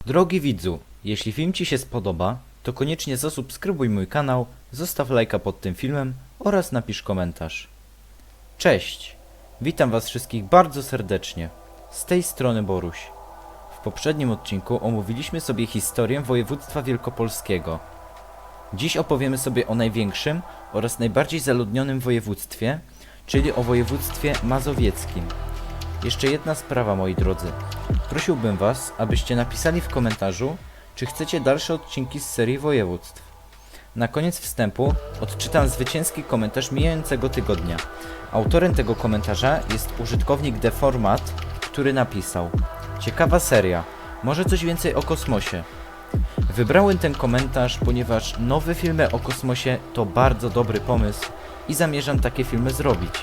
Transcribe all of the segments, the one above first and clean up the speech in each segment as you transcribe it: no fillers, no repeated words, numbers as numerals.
Drogi widzu, jeśli film Ci się spodoba, to koniecznie zasubskrybuj mój kanał, zostaw lajka pod tym filmem oraz napisz komentarz. Cześć! Witam Was wszystkich bardzo serdecznie. Z tej strony Boruś. W poprzednim odcinku omówiliśmy sobie historię województwa wielkopolskiego. Dziś opowiemy sobie o największym oraz najbardziej zaludnionym województwie, czyli o województwie mazowieckim. Jeszcze jedna sprawa, moi drodzy. Prosiłbym Was, abyście napisali w komentarzu, czy chcecie dalsze odcinki z serii województw. Na koniec wstępu odczytam zwycięski komentarz mijającego tygodnia. Autorem tego komentarza jest użytkownik Deformat, który napisał: ciekawa seria, może coś więcej o kosmosie. Wybrałem ten komentarz, ponieważ nowe filmy o kosmosie to bardzo dobry pomysł i zamierzam takie filmy zrobić.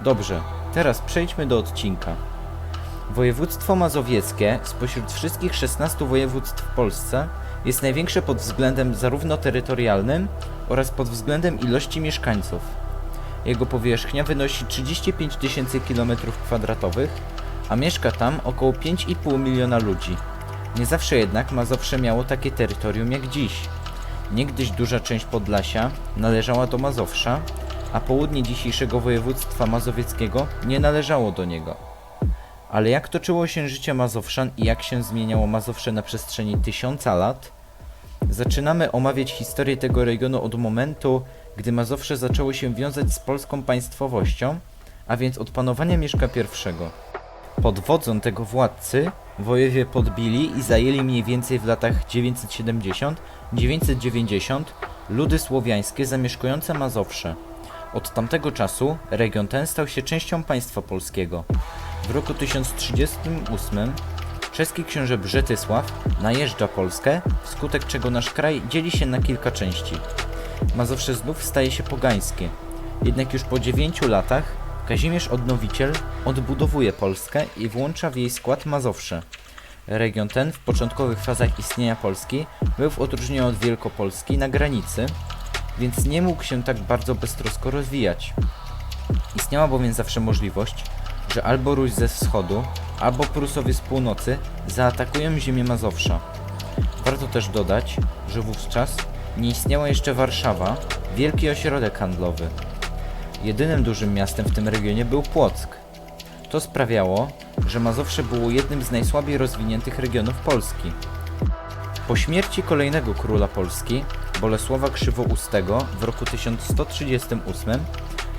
Dobrze, teraz przejdźmy do odcinka. Województwo mazowieckie spośród wszystkich 16 województw w Polsce jest największe pod względem zarówno terytorialnym oraz pod względem ilości mieszkańców. Jego powierzchnia wynosi 35 tysięcy km², a mieszka tam około 5,5 miliona ludzi. Nie zawsze jednak Mazowsze miało takie terytorium jak dziś. Niegdyś duża część Podlasia należała do Mazowsza, a południe dzisiejszego województwa mazowieckiego nie należało do niego. Ale jak toczyło się życie Mazowszan i jak się zmieniało Mazowsze na przestrzeni 1000 lat? Zaczynamy omawiać historię tego regionu od momentu, gdy Mazowsze zaczęło się wiązać z polską państwowością, a więc od panowania Mieszka I. Pod wodzą tego władcy wojewie podbili i zajęli mniej więcej w latach 970-990 ludy słowiańskie zamieszkujące Mazowsze. Od tamtego czasu region ten stał się częścią państwa polskiego. W roku 1038 czeski książę Brzetysław najeżdża Polskę, wskutek czego nasz kraj dzieli się na kilka części. Mazowsze znów staje się pogańskie. Jednak już po 9 latach Kazimierz Odnowiciel odbudowuje Polskę i włącza w jej skład Mazowsze. Region ten w początkowych fazach istnienia Polski był w odróżnieniu od Wielkopolski na granicy, więc nie mógł się tak bardzo beztrosko rozwijać. Istniała bowiem zawsze możliwość, że albo Ruś ze wschodu, albo Prusowie z północy zaatakują ziemię Mazowsza. Warto też dodać, że wówczas nie istniała jeszcze Warszawa, wielki ośrodek handlowy. Jedynym dużym miastem w tym regionie był Płock. To sprawiało, że Mazowsze było jednym z najsłabiej rozwiniętych regionów Polski. Po śmierci kolejnego króla Polski, Bolesława Krzywoustego w roku 1138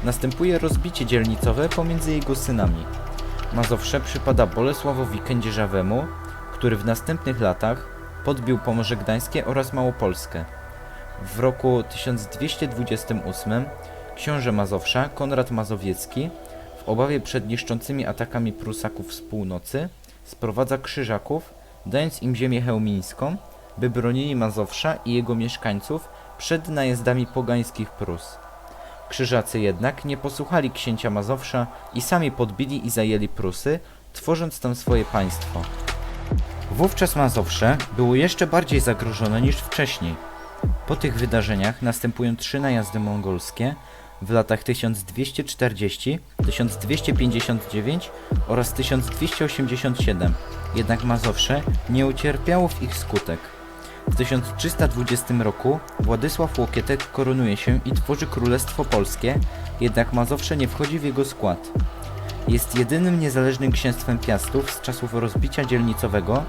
następuje rozbicie dzielnicowe pomiędzy jego synami. Mazowsze przypada Bolesławowi Kędzierzawemu, który w następnych latach podbił Pomorze Gdańskie oraz Małopolskę. W roku 1228 książę Mazowsza Konrad Mazowiecki w obawie przed niszczącymi atakami Prusaków z północy sprowadza Krzyżaków, dając im ziemię chełmińską, by bronili Mazowsza i jego mieszkańców przed najazdami pogańskich Prus. Krzyżacy jednak nie posłuchali księcia Mazowsza i sami podbili i zajęli Prusy, tworząc tam swoje państwo. Wówczas Mazowsze było jeszcze bardziej zagrożone niż wcześniej. Po tych wydarzeniach następują 3 najazdy mongolskie w latach 1240, 1259 oraz 1287, jednak Mazowsze nie ucierpiało w ich skutek. W 1320 roku Władysław Łokietek koronuje się i tworzy Królestwo Polskie, jednak Mazowsze nie wchodzi w jego skład. Jest jedynym niezależnym księstwem Piastów z czasów rozbicia dzielnicowego,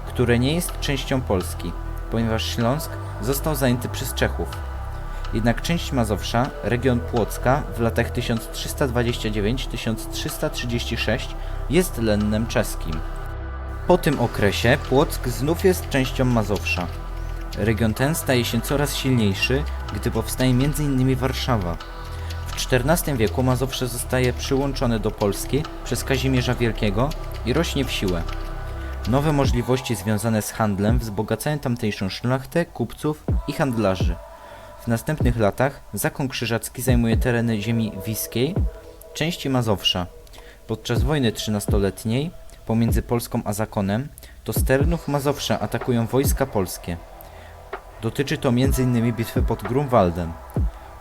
które nie jest częścią Polski, ponieważ Śląsk został zajęty przez Czechów. Jednak część Mazowsza, region Płocka w latach 1329-1336 jest lennem czeskim. Po tym okresie Płock znów jest częścią Mazowsza. Region ten staje się coraz silniejszy, gdy powstaje m.in. Warszawa. W XIV wieku Mazowsze zostaje przyłączone do Polski przez Kazimierza Wielkiego i rośnie w siłę. Nowe możliwości związane z handlem wzbogacają tamtejszą szlachtę, kupców i handlarzy. W następnych latach zakon krzyżacki zajmuje tereny ziemi wiskiej, części Mazowsza. Podczas wojny 13-letniej pomiędzy Polską a zakonem to z terenów Mazowsza atakują wojska polskie. Dotyczy to m.in. bitwy pod Grunwaldem.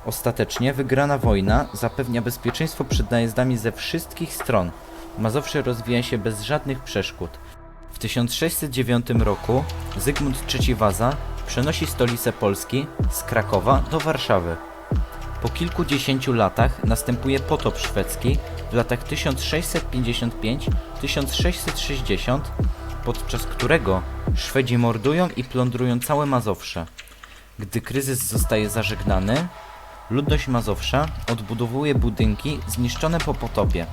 Ostatecznie wygrana wojna zapewnia bezpieczeństwo przed najazdami ze wszystkich stron. Mazowsze rozwija się bez żadnych przeszkód. W W 1609 roku Zygmunt III Waza przenosi stolicę Polski z Krakowa do Warszawy. Po kilkudziesięciu latach następuje potop szwedzki w latach 1655-1660, podczas którego Szwedzi mordują i plądrują całe Mazowsze. Gdy kryzys zostaje zażegnany, ludność Mazowsza odbudowuje budynki zniszczone po potopie.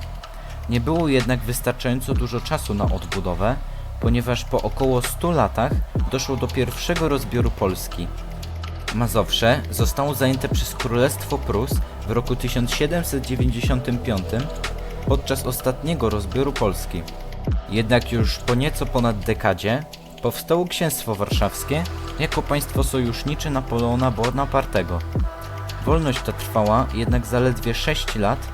Nie było jednak wystarczająco dużo czasu na odbudowę, ponieważ po około 100 latach doszło do pierwszego rozbioru Polski. Mazowsze zostało zajęte przez Królestwo Prus w roku 1795 podczas ostatniego rozbioru Polski. Jednak już po nieco ponad dekadzie powstało Księstwo Warszawskie jako państwo sojusznicze Napoleona Bonapartego. Wolność ta trwała jednak zaledwie 6 lat,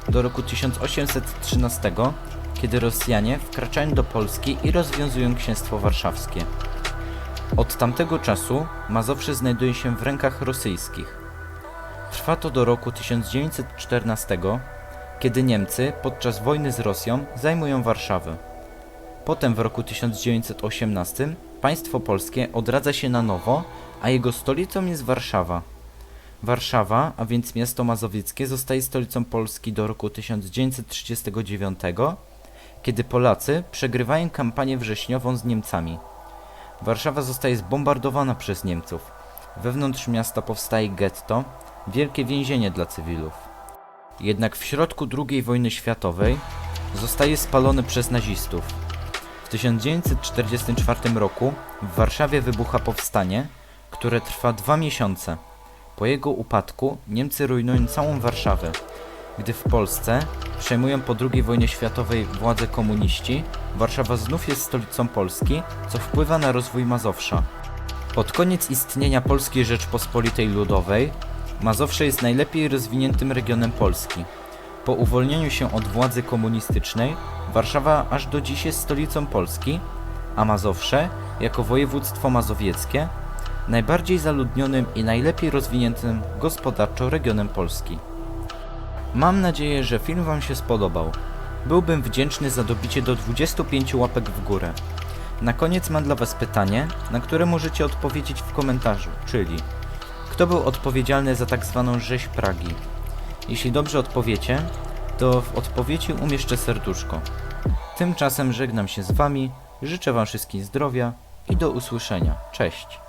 do roku 1813, kiedy Rosjanie wkraczają do Polski i rozwiązują Księstwo Warszawskie. Od tamtego czasu Mazowsze znajduje się w rękach rosyjskich. Trwa to do roku 1914, kiedy Niemcy podczas wojny z Rosją zajmują Warszawę. Potem w roku 1918 państwo polskie odradza się na nowo, a jego stolicą jest Warszawa. Warszawa, a więc miasto mazowieckie, zostaje stolicą Polski do roku 1939, kiedy Polacy przegrywają kampanię wrześniową z Niemcami. Warszawa zostaje zbombardowana przez Niemców. Wewnątrz miasta powstaje getto, wielkie więzienie dla cywilów. Jednak w środku II wojny światowej zostaje spalone przez nazistów. W 1944 roku w Warszawie wybucha powstanie, które trwa 2 miesiące. Po jego upadku Niemcy rujnują całą Warszawę. Gdy w Polsce przejmują po II wojnie światowej władzę komuniści, Warszawa znów jest stolicą Polski, co wpływa na rozwój Mazowsza. Pod koniec istnienia Polskiej Rzeczpospolitej Ludowej Mazowsze jest najlepiej rozwiniętym regionem Polski. Po uwolnieniu się od władzy komunistycznej Warszawa aż do dziś jest stolicą Polski, a Mazowsze, jako województwo mazowieckie, najbardziej zaludnionym i najlepiej rozwiniętym gospodarczo regionem Polski. Mam nadzieję, że film Wam się spodobał. Byłbym wdzięczny za dobicie do 25 łapek w górę. Na koniec mam dla Was pytanie, na które możecie odpowiedzieć w komentarzu, czyli kto był odpowiedzialny za tak zwaną rzeź Pragi? Jeśli dobrze odpowiecie, to w odpowiedzi umieszczę serduszko. Tymczasem żegnam się z Wami, życzę Wam wszystkim zdrowia i do usłyszenia. Cześć!